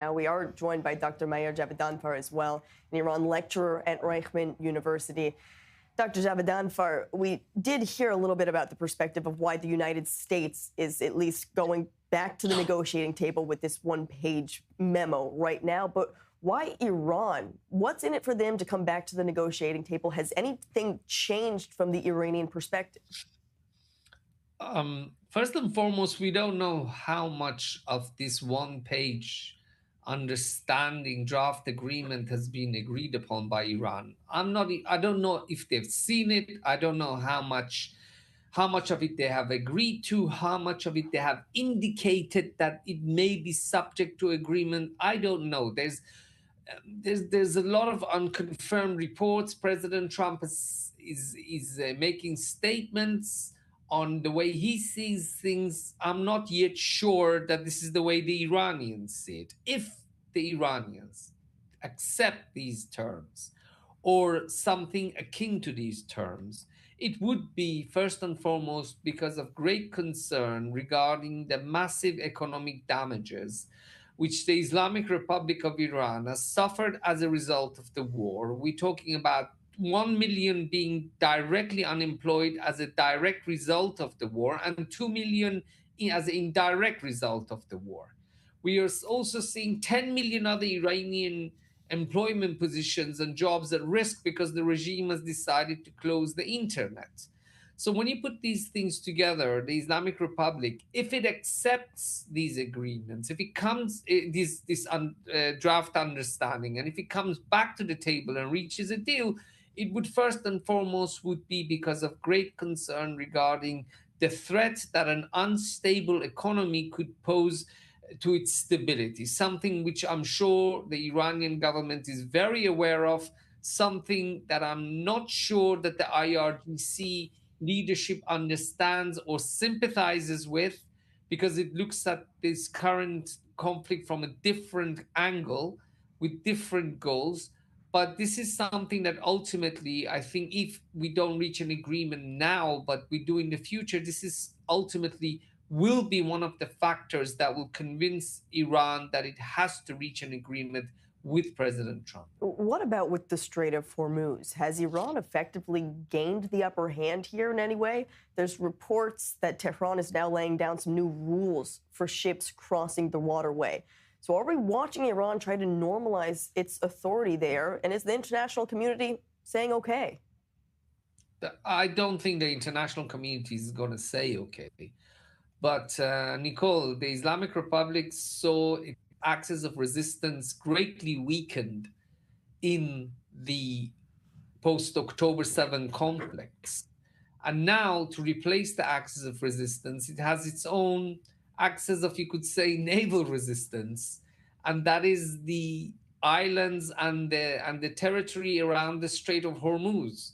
Now, we are joined by Dr. Mayer Javedanfar as well, an Iran lecturer at Reichman University. Dr. Javedanfar, we did hear a little bit about the perspective of why the United States is at least going back to the negotiating table with this one-page memo right now. But why Iran? What's in it for them to come back to the negotiating table? Has anything changed from the Iranian perspective? First and foremost, we don't know how much of this one page understanding draft agreement has been agreed upon by Iran. I don't know if they've seen it. I don't know how much of it they have agreed to, how much of it they have indicated that it may be subject to agreement. I don't know. There's a lot of unconfirmed reports. President Trump is making statements on the way he sees things. I'm not yet sure that this is the way the Iranians see it. If the Iranians accept these terms or something akin to these terms, it would be first and foremost because of great concern regarding the massive economic damages which the Islamic Republic of Iran has suffered as a result of the war. We're talking about 1 million being directly unemployed as a direct result of the war, and 2 million as an indirect result of the war. We are also seeing 10 million other Iranian employment positions and jobs at risk because the regime has decided to close the internet. So when you put these things together, the Islamic Republic, if it accepts these agreements, if it comes this draft understanding, and if it comes back to the table and reaches a deal, it would first and foremost would be because of great concern regarding the threat that an unstable economy could pose to its stability, something which I'm sure the Iranian government is very aware of, something that I'm not sure that the IRGC leadership understands or sympathizes with, because it looks at this current conflict from a different angle with different goals. But this is something that ultimately, I think, if we don't reach an agreement now, but we do in the future, this is ultimately will be one of the factors that will convince Iran that it has to reach an agreement with President Trump. What about with the Strait of Hormuz? Has Iran effectively gained the upper hand here in any way? There's reports that Tehran is now laying down some new rules for ships crossing the waterway. So are we watching Iran try to normalize its authority there? And is the international community saying okay? I don't think the international community is going to say okay. But Nicole, the Islamic Republic saw its axis of resistance greatly weakened in the post October 7 conflicts. And now, to replace the axis of resistance, it has its own axis of, you could say, naval resistance. And that is the islands and the territory around the Strait of Hormuz.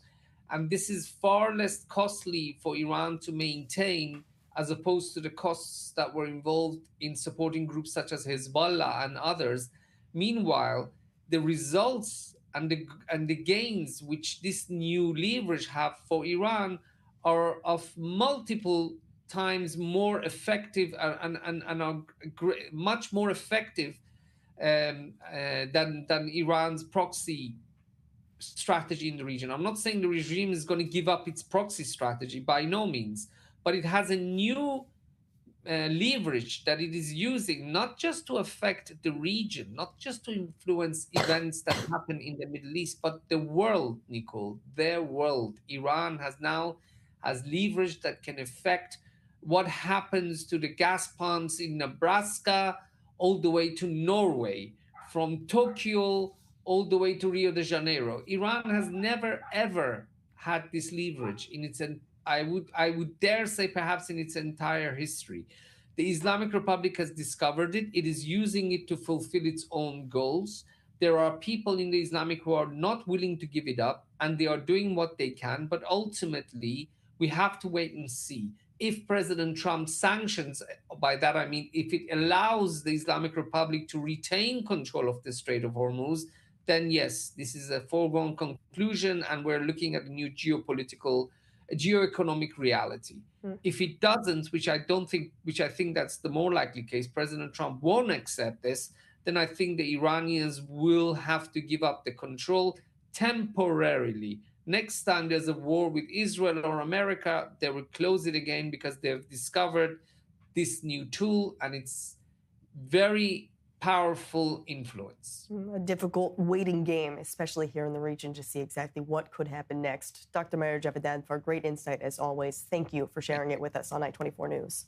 And this is far less costly for Iran to maintain as opposed to the costs that were involved in supporting groups such as Hezbollah and others. Meanwhile, the results and the gains which this new leverage have for Iran are of multiple times more effective and are much more effective than Iran's proxy strategy in the region. I'm not saying the regime is going to give up its proxy strategy, by no means, but it has a new leverage that it is using not just to affect the region, not just to influence events that happen in the Middle East, but the world, Nicole, their world. Iran has leverage that can affect what happens to the gas pumps in Nebraska all the way to Norway, from Tokyo all the way to Rio de Janeiro. Iran has never ever had this leverage in its I would dare say perhaps in its entire history. The Islamic Republic has discovered it. It is using it to fulfill its own goals. There are people in the Islamic who are not willing to give it up, and they are doing what they can. But ultimately, we have to wait and see. If President Trump sanctions, by that I mean if it allows the Islamic Republic to retain control of the Strait of Hormuz, then yes, this is a foregone conclusion, and we're looking at a new geoeconomic reality. Mm. If it doesn't, which I think that's the more likely case, President Trump won't accept this, then I think the Iranians will have to give up the control temporarily. Next time there's a war with Israel or America, they will close it again because they've discovered this new tool and it's very powerful influence. A difficult waiting game, especially here in the region, to see exactly what could happen next. Dr. Meir Javidan, for great insight as always. Thank you for sharing it with us on I-24 News.